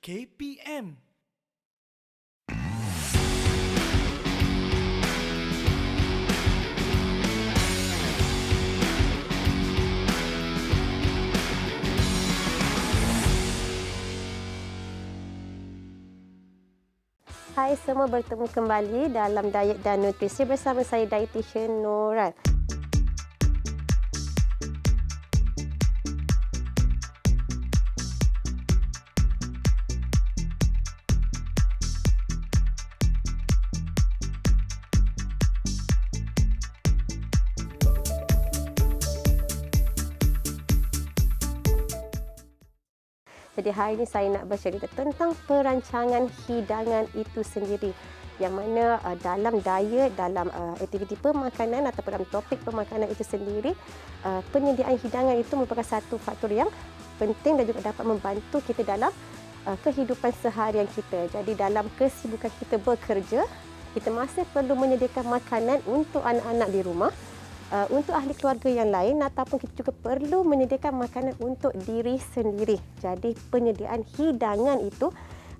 KPM. Hai semua, bertemu kembali dalam Diet dan Nutrisi bersama saya Dietitian Noral. Jadi hari ini saya nak bercerita tentang perancangan hidangan itu sendiri. Yang mana dalam diet, dalam aktiviti pemakanan atau dalam topik pemakanan itu sendiri, penyediaan hidangan itu merupakan satu faktor yang penting dan juga dapat membantu kita dalam kehidupan seharian kita. Jadi dalam kesibukan kita bekerja, kita masih perlu menyediakan makanan untuk anak-anak di rumah, untuk ahli keluarga yang lain, ataupun kita juga perlu menyediakan makanan untuk diri sendiri. Jadi penyediaan hidangan itu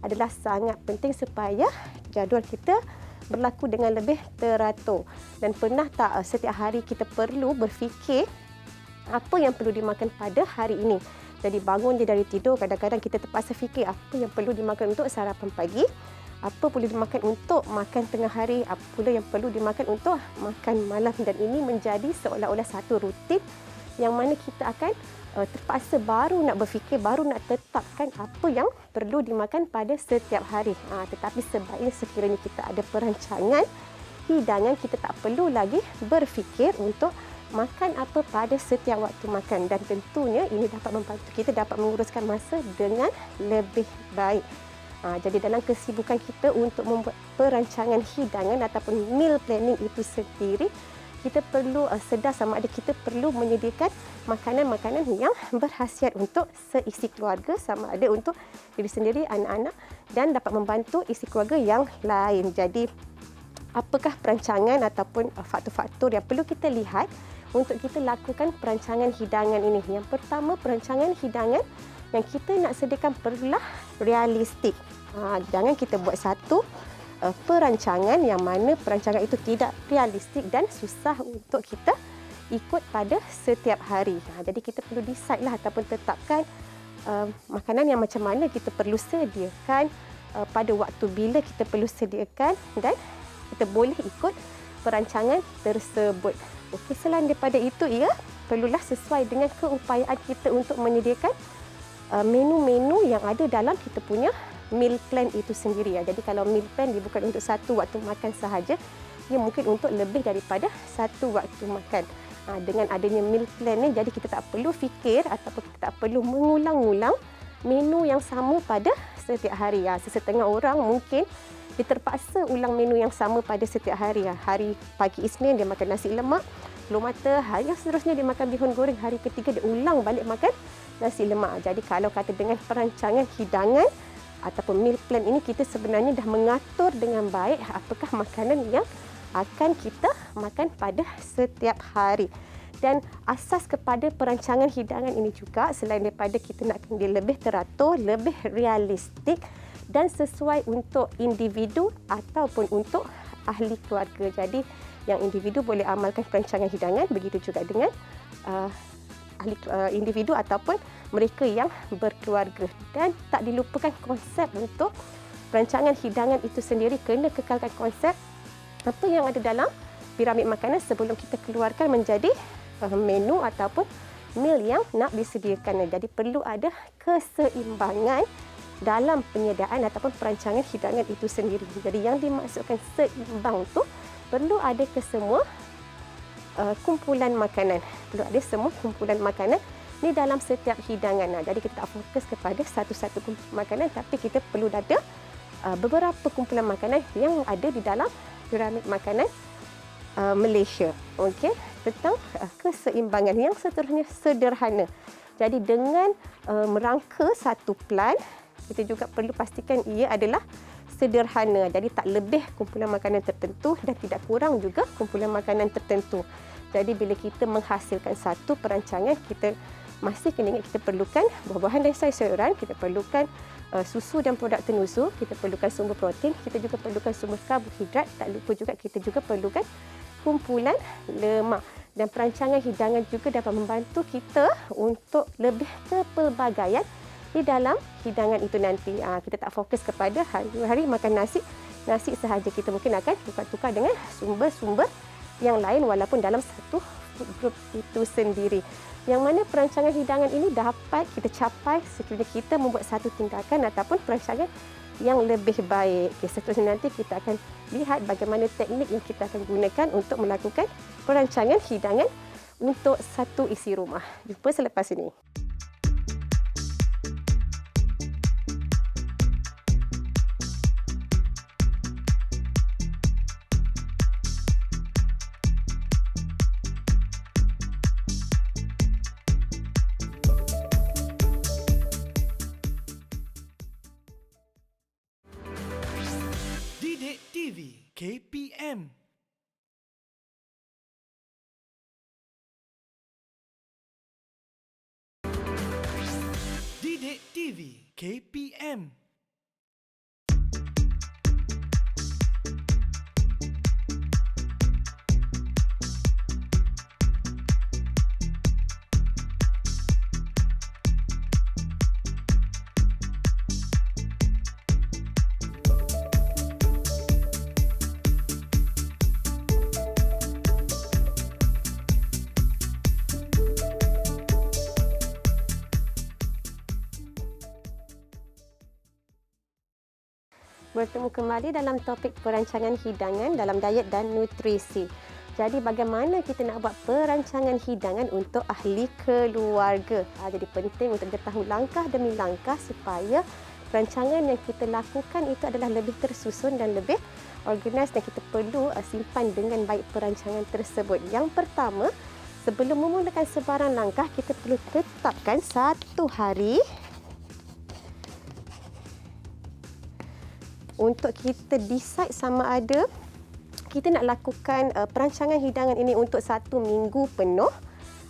adalah sangat penting supaya jadual kita berlaku dengan lebih teratur. Dan pernah tak setiap hari kita perlu berfikir apa yang perlu dimakan pada hari ini. Jadi bangun je dari tidur, kadang-kadang kita terpaksa fikir apa yang perlu dimakan untuk sarapan pagi, apa perlu dimakan untuk makan tengah hari, apa pula yang perlu dimakan untuk makan malam. Dan ini menjadi seolah-olah satu rutin yang mana kita akan terpaksa baru nak berfikir, baru nak tetapkan apa yang perlu dimakan pada setiap hari. Tetapi sebaiknya sekiranya kita ada perancangan hidangan, kita tak perlu lagi berfikir untuk makan apa pada setiap waktu makan. Dan tentunya ini dapat membantu kita dapat menguruskan masa dengan lebih baik. Jadi dalam kesibukan kita untuk membuat perancangan hidangan ataupun meal planning itu sendiri, kita perlu sedar sama ada kita perlu menyediakan makanan-makanan yang berkhasiat untuk seisi keluarga, sama ada untuk diri sendiri, anak-anak, dan dapat membantu isi keluarga yang lain. Jadi apakah perancangan ataupun faktor-faktor yang perlu kita lihat untuk kita lakukan perancangan hidangan ini? Yang pertama, perancangan hidangan yang kita nak sediakan perlulah realistik. Jangan kita buat satu perancangan yang mana perancangan itu tidak realistik dan susah untuk kita ikut pada setiap hari. Jadi kita perlu decide lah ataupun tetapkan makanan yang macam mana kita perlu sediakan, pada waktu bila kita perlu sediakan, dan kita boleh ikut perancangan tersebut. Okey, selain daripada itu, ia perlulah sesuai dengan keupayaan kita untuk menyediakan menu-menu yang ada dalam kita punya meal plan itu sendiri. Jadi kalau meal plan dia bukan untuk satu waktu makan sahaja, dia mungkin untuk lebih daripada satu waktu makan. Dengan adanya meal plan ni, jadi kita tak perlu fikir ataupun kita tak perlu mengulang-ulang menu yang sama pada setiap hari. Sesetengah orang mungkin dia terpaksa ulang menu yang sama pada setiap hari. Hari pagi Isnin dia makan nasi lemak, telur mata. Hari yang seterusnya dia makan bihun goreng. Hari ketiga dia ulang balik makan nasi lemak. Jadi kalau kata dengan perancangan hidangan ataupun meal plan ini, kita sebenarnya dah mengatur dengan baik apakah makanan yang akan kita makan pada setiap hari. Dan asas kepada perancangan hidangan ini juga, selain daripada kita nakkan dia lebih teratur, lebih realistik dan sesuai untuk individu ataupun untuk ahli keluarga. Jadi yang individu boleh amalkan perancangan hidangan, begitu juga dengan individu ataupun mereka yang berkeluarga. Dan tak dilupakan konsep untuk perancangan hidangan itu sendiri, kena kekalkan konsep apa yang ada dalam piramid makanan sebelum kita keluarkan menjadi menu ataupun meal yang nak disediakan. Jadi perlu ada keseimbangan dalam penyediaan ataupun perancangan hidangan itu sendiri. Jadi yang dimaksudkan seimbang tu, perlu ada kesemua kumpulan makanan. Perlu ada semua kumpulan makanan ni dalam setiap hidangan. Jadi kita tak fokus kepada satu-satu kumpulan makanan, tapi kita perlu ada beberapa kumpulan makanan yang ada di dalam piramid makanan Malaysia. Okey, tentang keseimbangan yang seterusnya sederhana. Jadi dengan merangka satu plan, kita juga perlu pastikan ia adalah sederhana. Jadi tak lebih kumpulan makanan tertentu dan tidak kurang juga kumpulan makanan tertentu. Jadi bila kita menghasilkan satu perancangan, kita masih kena ingat kita perlukan buah-buahan dan sayur-sayuran, kita perlukan susu dan produk tenusu, kita perlukan sumber protein, kita juga perlukan sumber karbohidrat, tak lupa juga kita juga perlukan kumpulan lemak. Dan perancangan hidangan juga dapat membantu kita untuk lebih kepelbagaian di dalam hidangan itu nanti. Kita tak fokus kepada hari-hari makan nasi sahaja. Kita mungkin akan tukar-tukar dengan sumber-sumber yang lain walaupun dalam satu grup itu sendiri. Yang mana perancangan hidangan ini dapat kita capai sekiranya kita membuat satu tindakan ataupun perancangan yang lebih baik. Seterusnya nanti kita akan lihat bagaimana teknik yang kita akan gunakan untuk melakukan perancangan hidangan untuk satu isi rumah. Jumpa selepas ini. Didik TV KPM. Didik TV KPM. Bertemu kembali dalam topik perancangan hidangan dalam diet dan nutrisi. Jadi bagaimana kita nak buat perancangan hidangan untuk ahli keluarga. Jadi penting untuk kita tahu langkah demi langkah supaya perancangan yang kita lakukan itu adalah lebih tersusun dan lebih organize, dan kita perlu simpan dengan baik perancangan tersebut. Yang pertama, sebelum memulakan sebarang langkah, kita perlu tetapkan satu hari untuk kita decide sama ada kita nak lakukan perancangan hidangan ini untuk 1 minggu penuh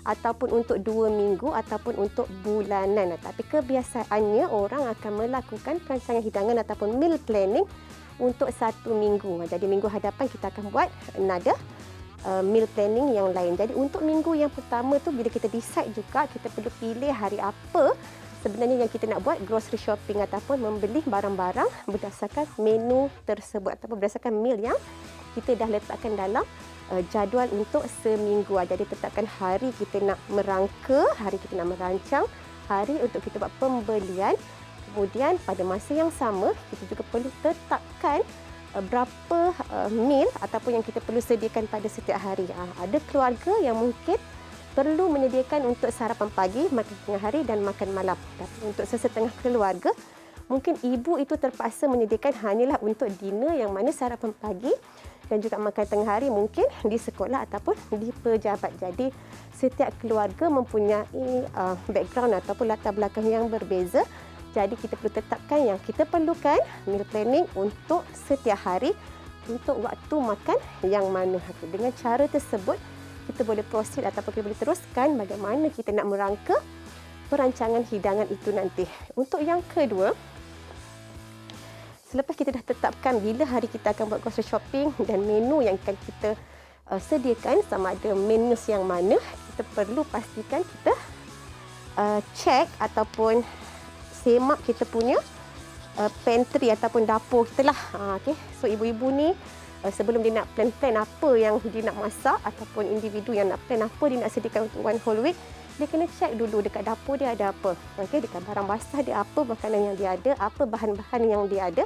ataupun untuk 2 minggu ataupun untuk bulanan. Tapi kebiasaannya orang akan melakukan perancangan hidangan ataupun meal planning untuk 1 minggu. Jadi minggu hadapan kita akan buat another meal planning yang lain. Jadi untuk minggu yang pertama tu bila kita decide juga kita perlu pilih hari apa sebenarnya yang kita nak buat grocery shopping ataupun membeli barang-barang berdasarkan menu tersebut ataupun berdasarkan meal yang kita dah letakkan dalam jadual untuk seminggu. Jadi tetapkan hari kita nak merangka, hari kita nak merancang, hari untuk kita buat pembelian. Kemudian pada masa yang sama kita juga perlu tetapkan berapa meal ataupun yang kita perlu sediakan pada setiap hari. Ada keluarga yang mungkin perlu menyediakan untuk sarapan pagi, makan tengah hari dan makan malam. Tapi untuk sesetengah keluarga, mungkin ibu itu terpaksa menyediakan hanyalah untuk dinner yang mana sarapan pagi dan juga makan tengah hari mungkin di sekolah ataupun di pejabat. Jadi setiap keluarga mempunyai background ataupun latar belakang yang berbeza. Jadi kita perlu tetapkan yang kita perlukan meal planning untuk setiap hari untuk waktu makan yang mana. Dengan cara tersebut, kita boleh proceed ataupun kita boleh teruskan bagaimana kita nak merangka perancangan hidangan itu nanti. Untuk yang kedua, selepas kita dah tetapkan bila hari kita akan buat grocery shopping dan menu yang akan kita sediakan sama ada menus yang mana, kita perlu pastikan kita check ataupun semak kita punya pantry ataupun dapur kita lah. Okay. So ibu-ibu ni sebelum dia nak plan-plan apa yang dia nak masak ataupun individu yang nak plan apa dia nak sediakan untuk one whole week, dia kena check dulu dekat dapur dia ada apa. Okey, dekat barang basah dia apa makanan yang dia ada, apa bahan-bahan yang dia ada,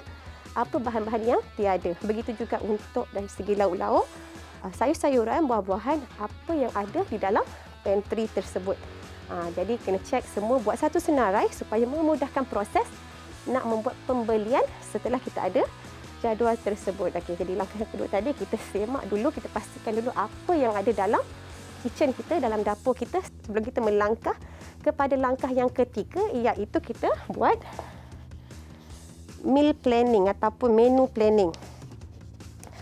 apa bahan-bahan yang dia ada. Begitu juga untuk dari segi lauk-lauk, sayur-sayuran, buah-buahan, apa yang ada di dalam pantry tersebut. Jadi kena check semua, buat satu senarai supaya memudahkan proses nak membuat pembelian setelah kita ada jadual tersebut. Okey, jadi langkah yang kedua tadi kita semak dulu, kita pastikan dulu apa yang ada dalam kitchen kita, dalam dapur kita sebelum kita melangkah kepada langkah yang ketiga, iaitu kita buat meal planning ataupun menu planning.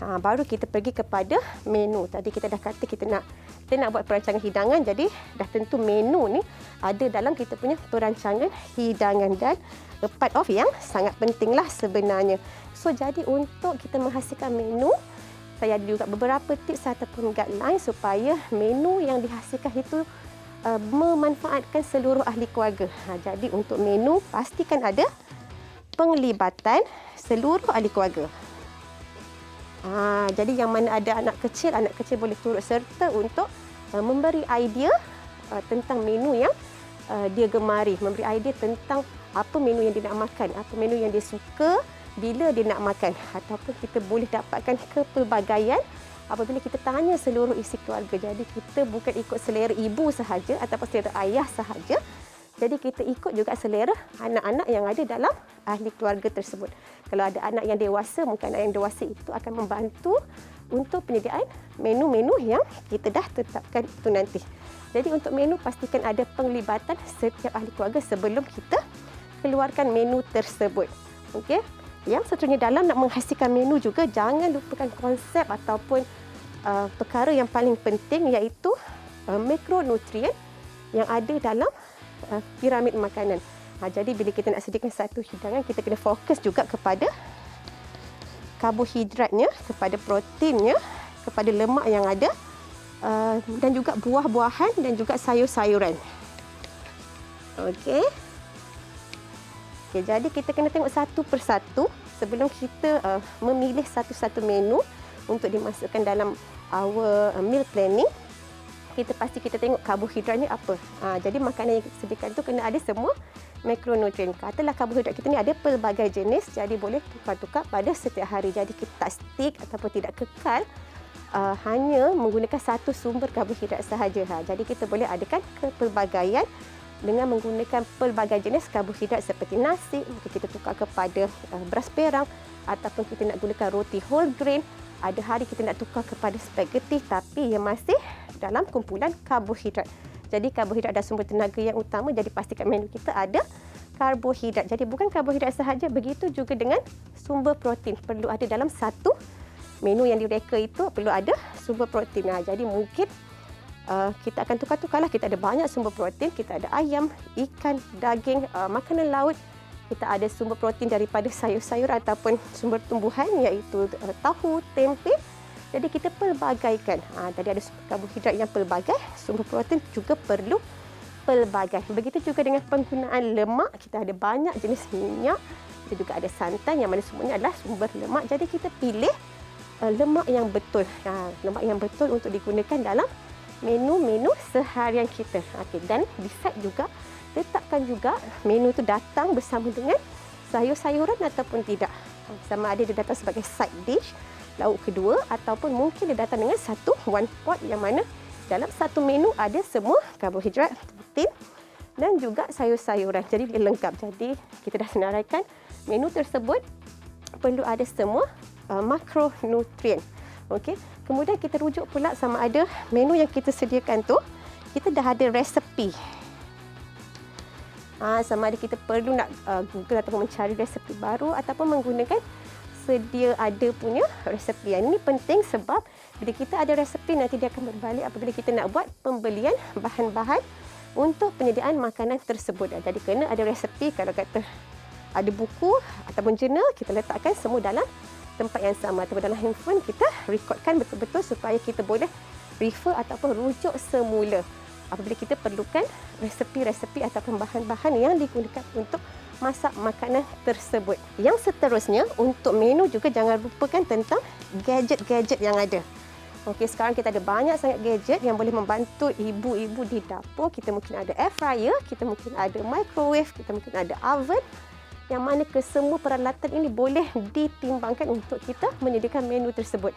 Baru kita pergi kepada menu. Tadi kita dah kata kita nak kita nak buat perancangan hidangan, jadi dah tentu menu ni ada dalam kita punya perancangan hidangan, dan a part of yang sangat pentinglah sebenarnya. So jadi untuk kita menghasilkan menu, saya ada juga beberapa tips ataupun guideline supaya menu yang dihasilkan itu memanfaatkan seluruh ahli keluarga. Jadi untuk menu pastikan ada penglibatan seluruh ahli keluarga. Jadi yang mana ada anak kecil boleh turut serta untuk memberi idea tentang menu yang dia gemari, memberi idea tentang apa menu yang dia nak makan, apa menu yang dia suka, bila dia nak makan. Ataupun kita boleh dapatkan kepelbagaian apabila kita tanya seluruh isi keluarga. Jadi kita bukan ikut selera ibu sahaja ataupun selera ayah sahaja. Jadi kita ikut juga selera anak-anak yang ada dalam ahli keluarga tersebut. Kalau ada anak yang dewasa, mungkin anak yang dewasa itu akan membantu untuk penyediaan menu-menu yang kita dah tetapkan itu nanti. Jadi untuk menu pastikan ada penglibatan setiap ahli keluarga sebelum kita keluarkan menu tersebut. Okey. Yang seterusnya dalam nak menghasilkan menu juga, jangan lupakan konsep ataupun perkara yang paling penting, iaitu makronutrien yang ada dalam piramid makanan. Jadi bila kita nak sediakan satu hidangan, kita kena fokus juga kepada karbohidratnya, kepada proteinnya, kepada lemak yang ada, dan juga buah-buahan dan juga sayur-sayuran. Okey. Okay, jadi kita kena tengok satu persatu sebelum kita memilih satu-satu menu untuk dimasukkan dalam our meal planning. Kita tengok karbohidratnya apa. Jadi makanan yang kita sediakan tu kena ada semua makronutrien. Katalah karbohidrat kita ni ada pelbagai jenis, jadi boleh tukar-tukar pada setiap hari. Jadi kita tak stick ataupun tidak kekal hanya menggunakan satu sumber karbohidrat sahaja. Jadi kita boleh adakan kepelbagaian dengan menggunakan pelbagai jenis karbohidrat seperti nasi, mungkin kita tukar kepada beras perang, ataupun kita nak gunakan roti whole grain. Ada hari kita nak tukar kepada spaghetti tapi yang masih dalam kumpulan karbohidrat. Jadi karbohidrat adalah sumber tenaga yang utama, jadi pastikan menu kita ada karbohidrat. Jadi bukan karbohidrat sahaja, begitu juga dengan sumber protein. Perlu ada dalam satu menu yang direka itu, perlu ada sumber protein. Jadi mungkin kita akan tukar-tukarlah. Kita ada banyak sumber protein. Kita ada ayam, ikan, daging, makanan laut. Kita ada sumber protein daripada sayur-sayur ataupun sumber tumbuhan, iaitu tahu, tempe. Jadi kita pelbagaikan. Tadi ada sumber karbohidrat yang pelbagai, sumber protein juga perlu pelbagai. Begitu juga dengan penggunaan lemak. Kita ada banyak jenis minyak. Kita juga ada santan yang mana semuanya adalah sumber lemak. Jadi kita pilih lemak yang betul. Lemak yang betul untuk digunakan dalam menu-menu seharian kita. Okey, dan decide juga, letakkan juga menu itu datang bersama dengan sayur-sayuran ataupun tidak. Sama ada dia datang sebagai side dish, lauk kedua, ataupun mungkin dia datang dengan satu one pot yang mana dalam satu menu ada semua karbohidrat, protein dan juga sayur-sayuran. Jadi dia lengkap. Jadi kita dah senaraikan menu tersebut perlu ada semua makronutrien. Okey. Kemudian kita rujuk pula sama ada menu yang kita sediakan tu kita dah ada resepi. Sama ada kita perlu nak Google ataupun mencari resepi baru ataupun menggunakan sedia ada punya resepi. Ini penting sebab bila kita ada resepi, nanti dia akan berbalik apabila kita nak buat pembelian bahan-bahan untuk penyediaan makanan tersebut. Jadi kena ada resepi. Kalau kata ada buku ataupun jurnal, kita letakkan semua dalam tempat yang sama ataupun dalam handphone, kita rekodkan betul-betul supaya kita boleh refer ataupun rujuk semula apabila kita perlukan resepi-resepi ataupun bahan-bahan yang digunakan untuk masak makanan tersebut. Yang seterusnya, untuk menu juga jangan lupakan tentang gadget-gadget yang ada. Okey, sekarang kita ada banyak sangat gadget yang boleh membantu ibu-ibu di dapur. Kita mungkin ada air fryer, kita mungkin ada microwave, kita mungkin ada oven, yang mana kesemua peralatan ini boleh ditimbangkan untuk kita menyediakan menu tersebut.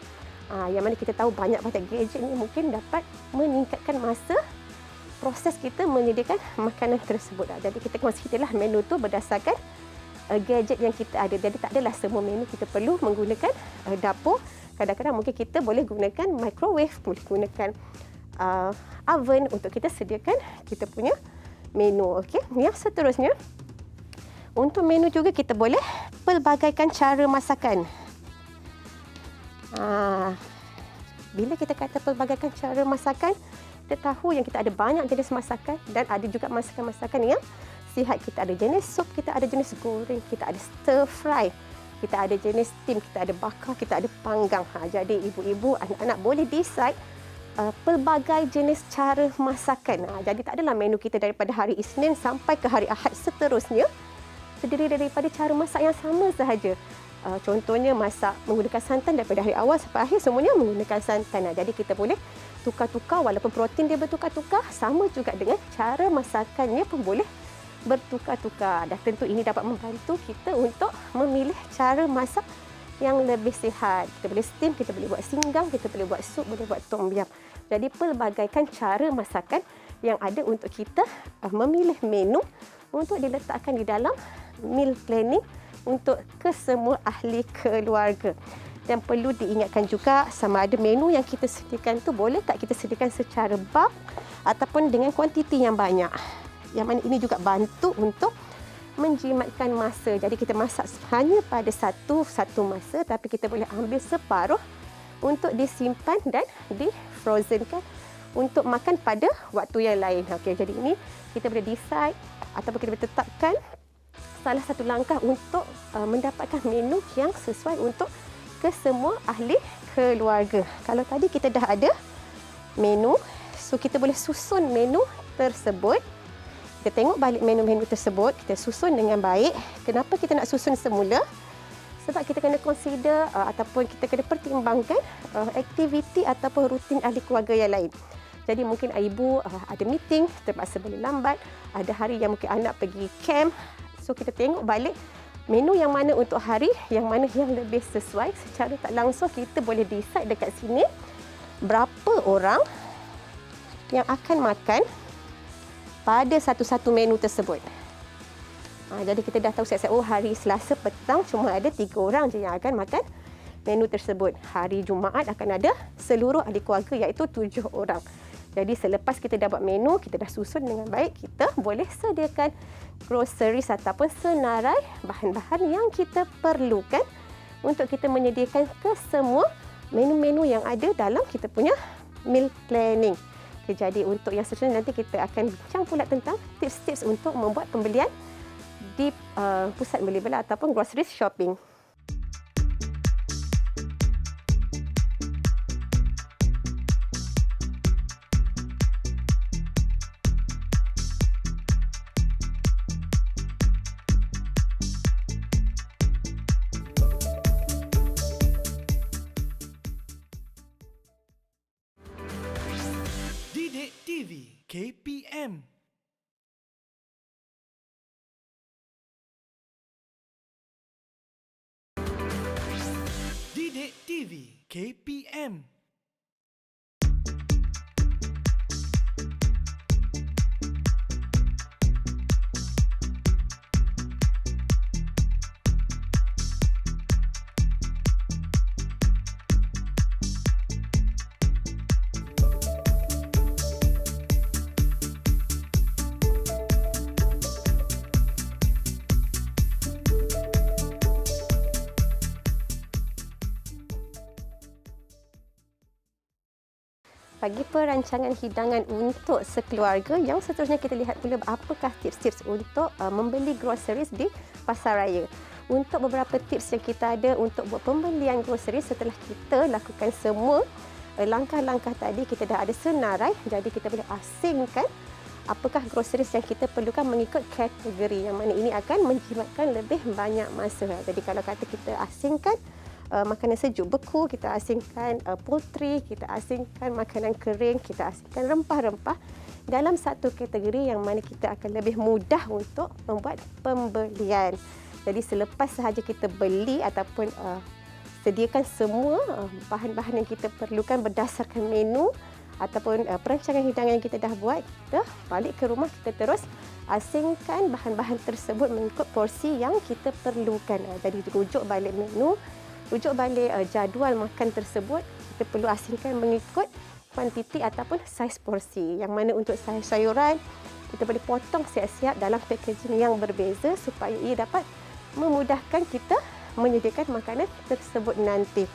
Yang mana kita tahu banyak-banyak gadget ini mungkin dapat meningkatkan masa proses kita menyediakan makanan tersebut. Jadi kita considerlah menu tu berdasarkan gadget yang kita ada. Jadi tak adalah semua menu kita perlu menggunakan dapur. Kadang-kadang mungkin kita boleh gunakan microwave, boleh gunakan oven untuk kita sediakan kita punya menu. Okey. Yang seterusnya, untuk menu juga kita boleh pelbagaikan cara masakan. Bila kita kata pelbagaikan cara masakan, kita tahu yang kita ada banyak jenis masakan dan ada juga masakan-masakan yang sihat. Kita ada jenis sup, kita ada jenis goreng, kita ada stir fry, kita ada jenis steam, kita ada bakar, kita ada panggang. Jadi ibu-ibu, anak-anak boleh decide pelbagai jenis cara masakan. Jadi tak adalah menu kita daripada hari Isnin sampai ke hari Ahad seterusnya terdiri daripada cara masak yang sama sahaja. Contohnya masak menggunakan santan daripada hari awal sampai akhir semuanya menggunakan santan. Jadi kita boleh tukar-tukar walaupun protein dia bertukar-tukar, sama juga dengan cara masakannya pun boleh bertukar-tukar. Dan tentu ini dapat membantu kita untuk memilih cara masak yang lebih sihat. Kita boleh steam, kita boleh buat singgang, kita boleh buat sup, boleh buat tom yum. Jadi pelbagaikan cara masakan yang ada untuk kita memilih menu untuk diletakkan di dalam meal planning untuk kesemua ahli keluarga. Dan perlu diingatkan juga sama ada menu yang kita sediakan tu boleh tak kita sediakan secara bulk ataupun dengan kuantiti yang banyak. Yang mana ini juga bantu untuk menjimatkan masa. Jadi kita masak hanya pada satu masa tapi kita boleh ambil separuh untuk disimpan dan di-frozenkan untuk makan pada waktu yang lain. Okey, jadi ini kita boleh decide ataupun kita boleh tetapkan salah satu langkah untuk mendapatkan menu yang sesuai untuk kesemua ahli keluarga. Kalau tadi kita dah ada menu, so kita boleh susun menu tersebut. Kita tengok balik menu-menu tersebut, kita susun dengan baik. Kenapa kita nak susun semula? Sebab kita kena consider ataupun kita kena pertimbangkan aktiviti ataupun rutin ahli keluarga yang lain. Jadi mungkin ibu ada meeting, terpaksa boleh lambat. Ada hari yang mungkin anak pergi camp. So kita tengok balik menu yang mana untuk hari, yang mana yang lebih sesuai. Secara tak langsung kita boleh decide dekat sini berapa orang yang akan makan pada satu-satu menu tersebut. Jadi kita dah tahu siap-siap, hari Selasa petang cuma ada 3 orang je yang akan makan menu tersebut. Hari Jumaat akan ada seluruh ahli keluarga iaitu 7 orang. Jadi selepas kita dah buat menu, kita dah susun dengan baik, kita boleh sediakan groceries ataupun senarai bahan-bahan yang kita perlukan untuk kita menyediakan kesemua menu-menu yang ada dalam kita punya meal planning. Okay, jadi untuk yang seterusnya nanti kita akan bincang pula tentang tips-tips untuk membuat pembelian di pusat beli-bela ataupun grocery shopping. Didik TV KPM. Didik TV KPM. Bagi perancangan hidangan untuk sekeluarga, yang seterusnya kita lihat pula apakah tips-tips untuk membeli groceries di pasar raya. Untuk beberapa tips yang kita ada untuk buat pembelian groceries setelah kita lakukan semua langkah-langkah tadi, kita dah ada senarai, jadi kita boleh asingkan apakah groceries yang kita perlukan mengikut kategori, yang mana ini akan menjimatkan lebih banyak masa. Jadi kalau kata kita asingkan makanan sejuk beku, kita asingkan poultry, kita asingkan makanan kering, kita asingkan rempah-rempah dalam satu kategori yang mana kita akan lebih mudah untuk membuat pembelian. Jadi selepas sahaja kita beli ataupun sediakan semua bahan-bahan yang kita perlukan berdasarkan menu ataupun perancangan hidangan yang kita dah buat, kita balik ke rumah, kita terus asingkan bahan-bahan tersebut mengikut porsi yang kita perlukan. Jadi rujuk balik menu, rujuk balik jadual makan tersebut, kita perlu asingkan mengikut kuantiti ataupun saiz porsi. Yang mana untuk saiz sayuran, kita boleh potong siap-siap dalam packaging yang berbeza supaya ia dapat memudahkan kita menyediakan makanan tersebut nanti.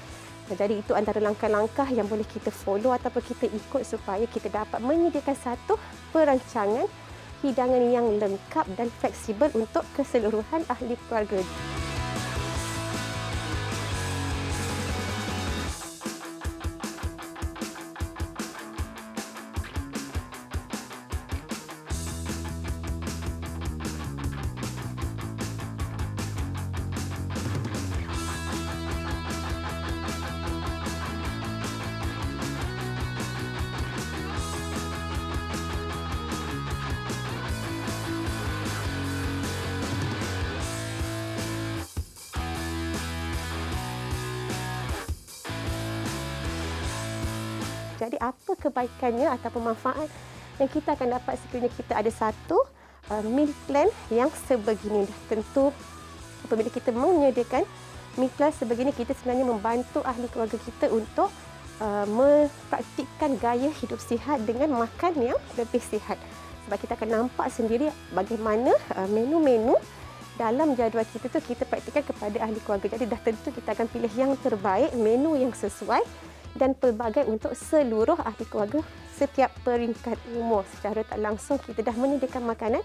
Jadi itu antara langkah-langkah yang boleh kita follow ataupun kita ikut supaya kita dapat menyediakan satu perancangan hidangan yang lengkap dan fleksibel untuk keseluruhan ahli keluarga. Jadi apa kebaikannya ataupun manfaat yang kita akan dapat sekiranya kita ada satu meal plan yang sebegini. Tentu apabila kita menyediakan meal plan sebegini, kita sebenarnya membantu ahli keluarga kita untuk mempraktikkan gaya hidup sihat dengan makan yang lebih sihat. Sebab kita akan nampak sendiri bagaimana menu-menu dalam jadual kita tu kita praktikkan kepada ahli keluarga. Jadi dah tentu kita akan pilih yang terbaik, menu yang sesuai dan pelbagai untuk seluruh ahli keluarga setiap peringkat umur. Secara tak langsung kita dah menyediakan makanan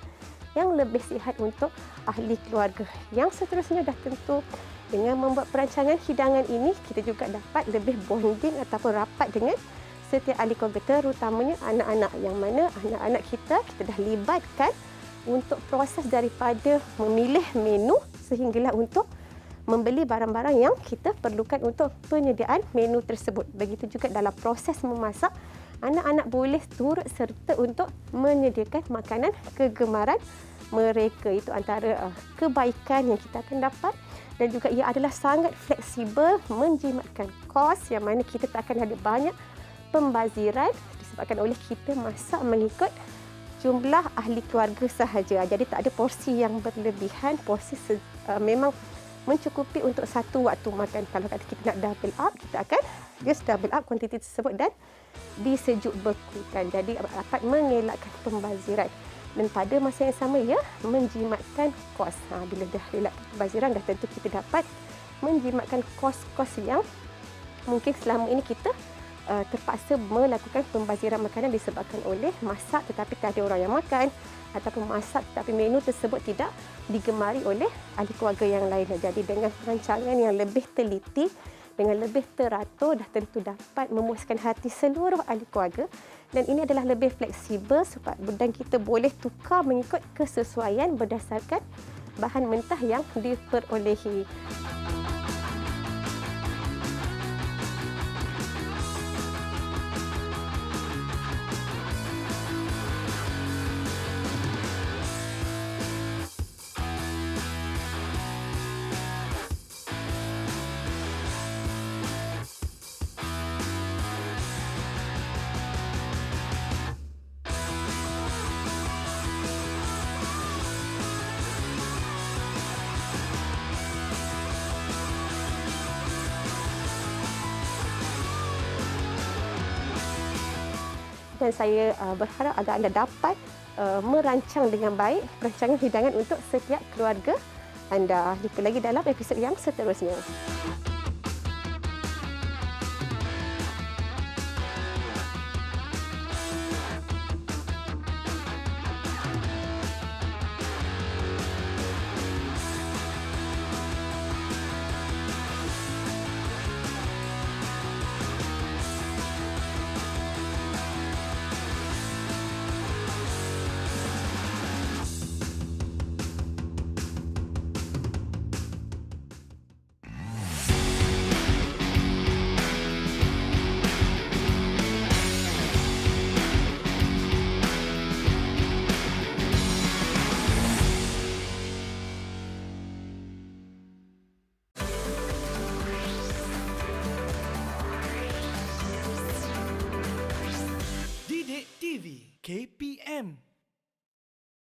yang lebih sihat untuk ahli keluarga. Yang seterusnya dah tentu dengan membuat perancangan hidangan ini, kita juga dapat lebih bonding ataupun rapat dengan setiap ahli keluarga, terutamanya anak-anak, yang mana anak-anak kita dah libatkan untuk proses daripada memilih menu sehinggalah untuk membeli barang-barang yang kita perlukan untuk penyediaan menu tersebut. Begitu juga dalam proses memasak, anak-anak boleh turut serta untuk menyediakan makanan kegemaran mereka. Itu antara kebaikan yang kita akan dapat, dan juga ia adalah sangat fleksibel, menjimatkan kos yang mana kita tak akan ada banyak pembaziran disebabkan oleh kita masak mengikut jumlah ahli keluarga sahaja. Jadi tak ada porsi yang berlebihan, porsi memang mencukupi untuk satu waktu makan. Kalau kata kita nak double up, kita akan just double up kuantiti tersebut dan disejuk bekukan. Jadi dapat mengelakkan pembaziran. Dan pada masa yang sama ia menjimatkan kos. Bila dah elak pembaziran, dah tentu kita dapat menjimatkan kos-kos yang mungkin selama ini kita terpaksa melakukan pembaziran makanan disebabkan oleh masak tetapi tak ada orang yang makan, ataupun masak tetapi menu tersebut tidak digemari oleh ahli keluarga yang lainnya. Jadi dengan perancangan yang lebih teliti, dengan lebih teratur, dah tentu dapat memuaskan hati seluruh ahli keluarga, dan ini adalah lebih fleksibel dan kita boleh tukar mengikut kesesuaian berdasarkan bahan mentah yang diperolehi. Dan saya berharap agar anda dapat merancang dengan baik perancangan hidangan untuk setiap keluarga anda. Jumpa lagi dalam episod yang seterusnya.